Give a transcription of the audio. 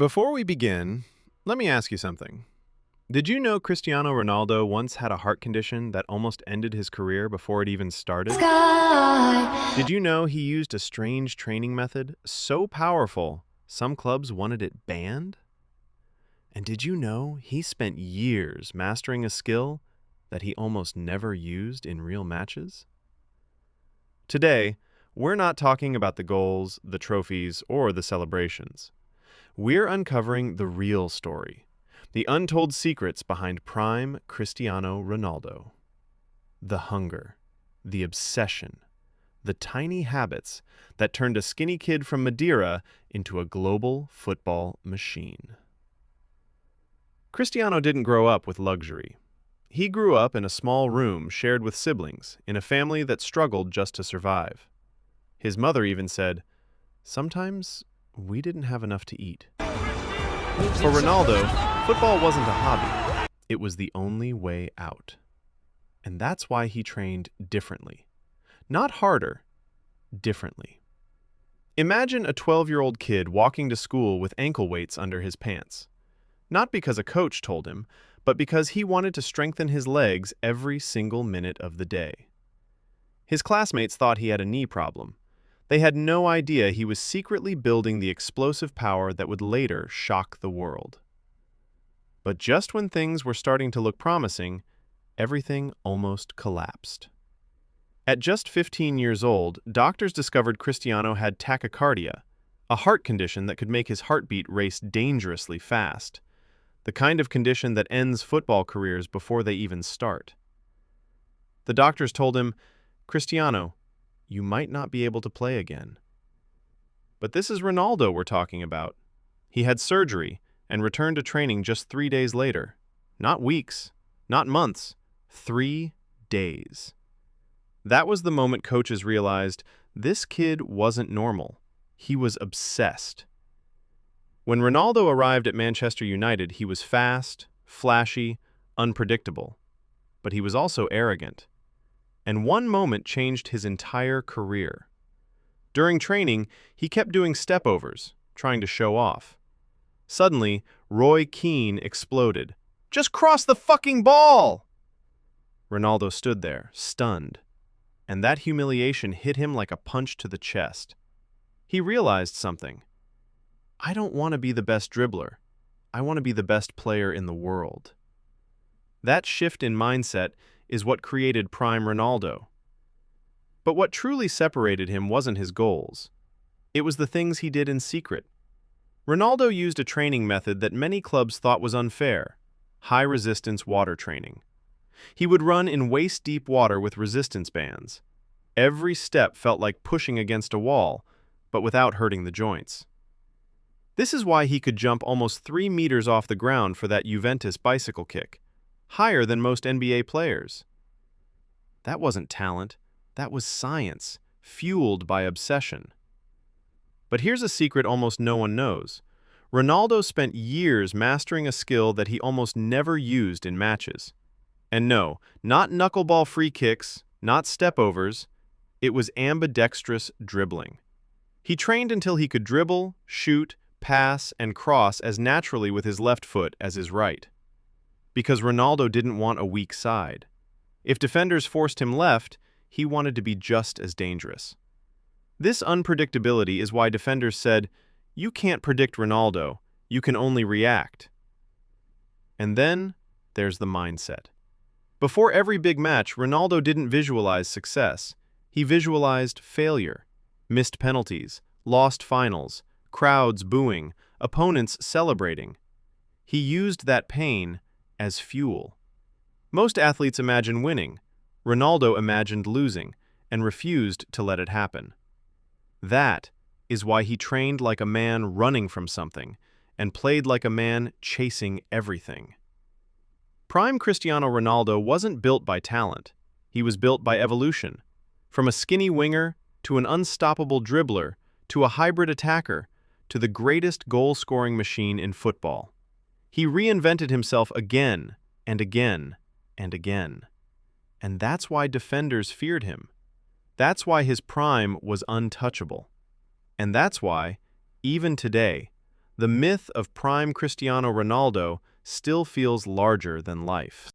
Before we begin, let me ask you something. Did you know Cristiano Ronaldo once had a heart condition that almost ended his career before it even started? Sky. Did you know he used a strange training method so powerful some clubs wanted it banned? And did you know he spent years mastering a skill that he almost never used in real matches? Today, we're not talking about the goals, the trophies, or the celebrations. We're uncovering the real story, the untold secrets behind prime Cristiano Ronaldo. The hunger, the obsession, the tiny habits that turned a skinny kid from Madeira into a global football machine. Cristiano didn't grow up with luxury. He grew up in a small room shared with siblings in a family that struggled just to survive. His mother even said, "Sometimes we didn't have enough to eat." For Ronaldo, football wasn't a hobby. It was the only way out. And that's why he trained differently. Not harder, differently. Imagine a 12-year-old kid walking to school with ankle weights under his pants. Not because a coach told him, but because he wanted to strengthen his legs every single minute of the day. His classmates thought he had a knee problem. They had no idea he was secretly building the explosive power that would later shock the world. But just when things were starting to look promising, everything almost collapsed. At just 15 years old, doctors discovered Cristiano had tachycardia, a heart condition that could make his heartbeat race dangerously fast, the kind of condition that ends football careers before they even start. The doctors told him, "Cristiano, you might not be able to play again." But this is Ronaldo we're talking about. He had surgery and returned to training just 3 days later. Not weeks, not months, 3 days. That was the moment coaches realized this kid wasn't normal. He was obsessed. When Ronaldo arrived at Manchester United, he was fast, flashy, unpredictable. But he was also arrogant. And one moment changed his entire career. During training, he kept doing step-overs, trying to show off. Suddenly, Roy Keane exploded. "Just cross the fucking ball!" Ronaldo stood there, stunned, and that humiliation hit him like a punch to the chest. He realized something. I don't want to be the best dribbler. I want to be the best player in the world. That shift in mindset is what created prime Ronaldo. But what truly separated him wasn't his goals. It was the things he did in secret. Ronaldo used a training method that many clubs thought was unfair: high-resistance water training. He would run in waist-deep water with resistance bands. Every step felt like pushing against a wall, but without hurting the joints. This is why he could jump almost 3 meters off the ground for that Juventus bicycle kick, higher than most NBA players. That wasn't talent, that was science, fueled by obsession. But here's a secret almost no one knows. Ronaldo spent years mastering a skill that he almost never used in matches. And no, not knuckleball free kicks, not step-overs, it was ambidextrous dribbling. He trained until he could dribble, shoot, pass, and cross as naturally with his left foot as his right. Because Ronaldo didn't want a weak side. If defenders forced him left, he wanted to be just as dangerous. This unpredictability is why defenders said, "You can't predict Ronaldo, you can only react." And then there's the mindset. Before every big match, Ronaldo didn't visualize success. He visualized failure, missed penalties, lost finals, crowds booing, opponents celebrating. He used that pain as fuel. Most athletes imagine winning. Ronaldo imagined losing and refused to let it happen. That is why he trained like a man running from something and played like a man chasing everything. Prime Cristiano Ronaldo wasn't built by talent. He was built by evolution. From a skinny winger to an unstoppable dribbler to a hybrid attacker to the greatest goal-scoring machine in football. He reinvented himself again and again and again. And that's why defenders feared him. That's why his prime was untouchable. And that's why, even today, the myth of prime Cristiano Ronaldo still feels larger than life.